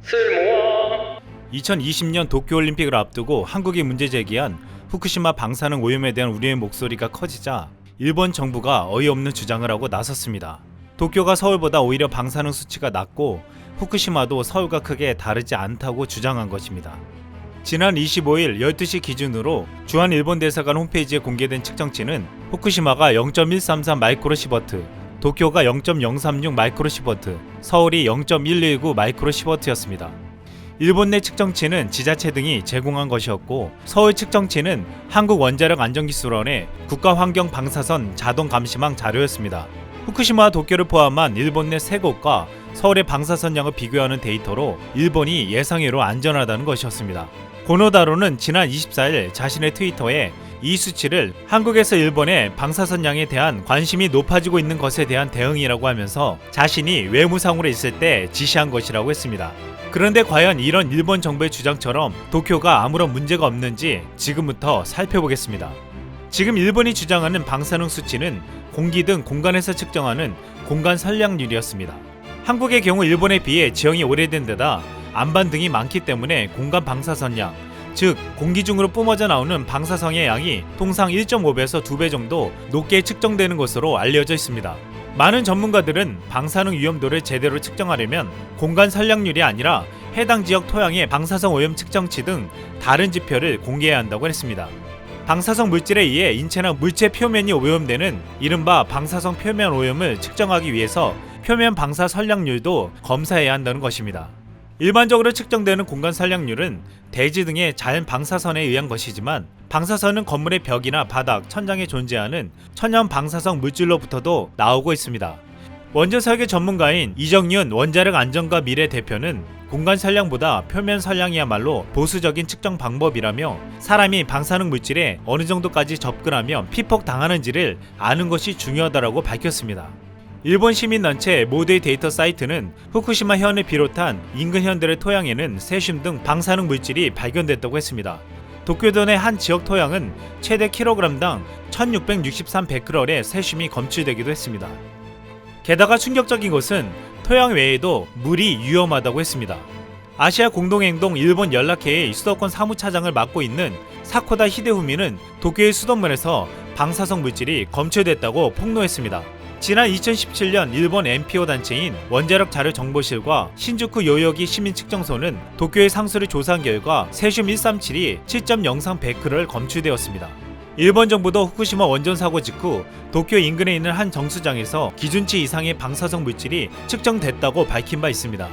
쓸모아 2020년 도쿄올림픽을 앞두고 한국이 문제 제기한 후쿠시마 방사능 오염에 대한 우리의 목소리가 커지자 일본 정부가 어이없는 주장을 하고 나섰습니다. 도쿄가 서울보다 오히려 방사능 수치가 낮고 후쿠시마도 서울과 크게 다르지 않다고 주장한 것입니다. 지난 25일 12시 기준으로 주한 일본 대사관 홈페이지에 공개된 측정치는 후쿠시마가 0.133 마이크로시버트, 도쿄가 0.036 마이크로시버트, 서울이 0.119 마이크로시버트였습니다. 일본 내 측정치는 지자체 등이 제공한 것이었고 서울 측정치는 한국원자력안전기술원의 국가환경방사선 자동감시망 자료였습니다. 후쿠시마와 도쿄를 포함한 일본 내 3곳과 서울의 방사선량을 비교하는 데이터로 일본이 예상외로 안전하다는 것이었습니다. 고노다로는 지난 24일 자신의 트위터에 이 수치를 한국에서 일본의 방사선량에 대한 관심이 높아지고 있는 것에 대한 대응이라고 하면서 자신이 외무상으로 있을 때 지시한 것이라고 했습니다. 그런데 과연 이런 일본 정부의 주장처럼 도쿄가 아무런 문제가 없는지 지금부터 살펴보겠습니다. 지금 일본이 주장하는 방사능 수치는 공기 등 공간에서 측정하는 공간 선량률이었습니다. 한국의 경우 일본에 비해 지형이 오래된 데다 안반등이 많기 때문에 공간 방사선량, 즉 공기 중으로 뿜어져 나오는 방사성의 양이 통상 1.5배에서 2배 정도 높게 측정되는 것으로 알려져 있습니다. 많은 전문가들은 방사능 위험도를 제대로 측정하려면 공간 선량률이 아니라 해당 지역 토양의 방사성 오염 측정치 등 다른 지표를 공개해야 한다고 했습니다. 방사성 물질에 의해 인체나 물체 표면이 오염되는 이른바 방사성 표면 오염을 측정하기 위해서 표면 방사 선량률도 검사해야 한다는 것입니다. 일반적으로 측정되는 공간 선량률은 대지 등의 자연 방사선에 의한 것이지만 방사선은 건물의 벽이나 바닥, 천장에 존재하는 천연 방사성 물질로부터도 나오고 있습니다. 원전 설계 전문가인 이정윤 원자력 안전과 미래 대표는 공간 선량보다 표면 선량이야말로 보수적인 측정 방법이라며 사람이 방사능 물질에 어느 정도까지 접근하면 피폭 당하는지를 아는 것이 중요하다고 밝혔습니다. 일본 시민단체 모두의 데이터 사이트는 후쿠시마 현을 비롯한 인근 현들의 토양에는 세슘 등 방사능 물질이 발견됐다고 했습니다. 도쿄도 내 한 지역 토양은 최대 킬로그램당 1663 베크럴의 세슘이 검출되기도 했습니다. 게다가 충격적인 것은 토양 외에도 물이 위험하다고 했습니다. 아시아 공동행동 일본 연락회의 수도권 사무차장을 맡고 있는 사코다 히데후미는 도쿄의 수돗물에서 방사성 물질이 검출됐다고 폭로했습니다. 지난 2017년 일본 NPO 단체인 원자력 자료 정보실과 신주쿠 요요기 시민측정소는 도쿄의 상수를 조사한 결과 세슘 137이 7.03 베크럴 검출되었습니다. 일본 정부도 후쿠시마 원전 사고 직후 도쿄 인근에 있는 한 정수장에서 기준치 이상의 방사성 물질이 측정됐다고 밝힌 바 있습니다.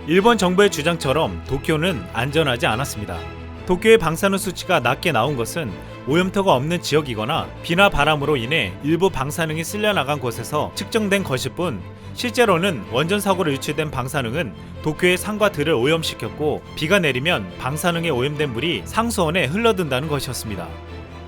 일본 정부의 주장처럼 도쿄는 안전하지 않았습니다. 도쿄의 방사능 수치가 낮게 나온 것은 오염토가 없는 지역이거나 비나 바람으로 인해 일부 방사능이 쓸려나간 곳에서 측정된 것일 뿐 실제로는 원전 사고로 유출된 방사능은 도쿄의 산과 들을 오염시켰고 비가 내리면 방사능에 오염된 물이 상수원에 흘러든다는 것이었습니다.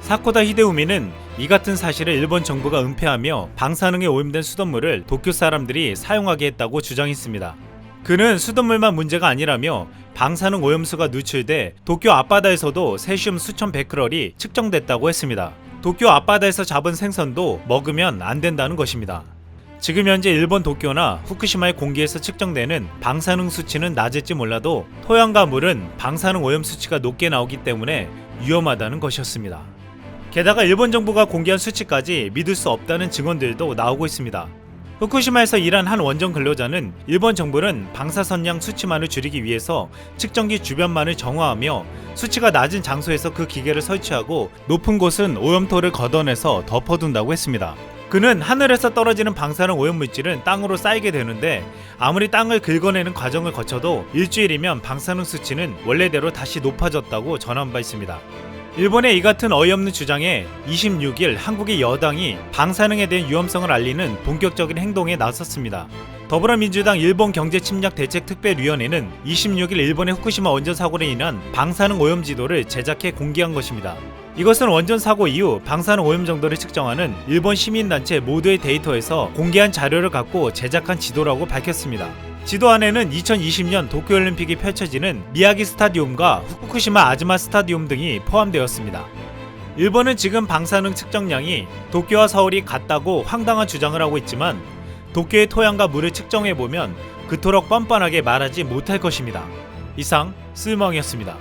사코다 히데우미는 이 같은 사실을 일본 정부가 은폐하며 방사능에 오염된 수돗물을 도쿄 사람들이 사용하게 했다고 주장했습니다. 그는 수돗물만 문제가 아니라며 방사능 오염수가 누출돼 도쿄 앞바다에서도 세슘 수천 베크럴이 측정됐다고 했습니다. 도쿄 앞바다에서 잡은 생선도 먹으면 안 된다는 것입니다. 지금 현재 일본 도쿄나 후쿠시마의 공기에서 측정되는 방사능 수치는 낮을지 몰라도 토양과 물은 방사능 오염 수치가 높게 나오기 때문에 위험하다는 것이었습니다. 게다가 일본 정부가 공개한 수치까지 믿을 수 없다는 증언들도 나오고 있습니다. 후쿠시마에서 일한 한 원전 근로자는 일본 정부는 방사선량 수치만을 줄이기 위해서 측정기 주변만을 정화하며 수치가 낮은 장소에서 그 기계를 설치하고 높은 곳은 오염토를 걷어내서 덮어둔다고 했습니다. 그는 하늘에서 떨어지는 방사능 오염물질은 땅으로 쌓이게 되는데 아무리 땅을 긁어내는 과정을 거쳐도 일주일이면 방사능 수치는 원래대로 다시 높아졌다고 전한 바 있습니다. 일본의 이 같은 어이없는 주장에 26일 한국의 여당이 방사능에 대한 위험성을 알리는 본격적인 행동에 나섰습니다. 더불어민주당 일본경제침략대책특별위원회는 26일 일본의 후쿠시마 원전 사고로 인한 방사능 오염 지도를 제작해 공개한 것입니다. 이것은 원전 사고 이후 방사능 오염 정도를 측정하는 일본 시민단체 모두의 데이터에서 공개한 자료를 갖고 제작한 지도라고 밝혔습니다. 지도 안에는 2020년 도쿄올림픽이 펼쳐지는 미야기 스타디움과 후쿠시마 아즈마 스타디움 등이 포함되었습니다. 일본은 지금 방사능 측정량이 도쿄와 서울이 같다고 황당한 주장을 하고 있지만 도쿄의 토양과 물을 측정해보면 그토록 뻔뻔하게 말하지 못할 것입니다. 이상 쓸멍이었습니다.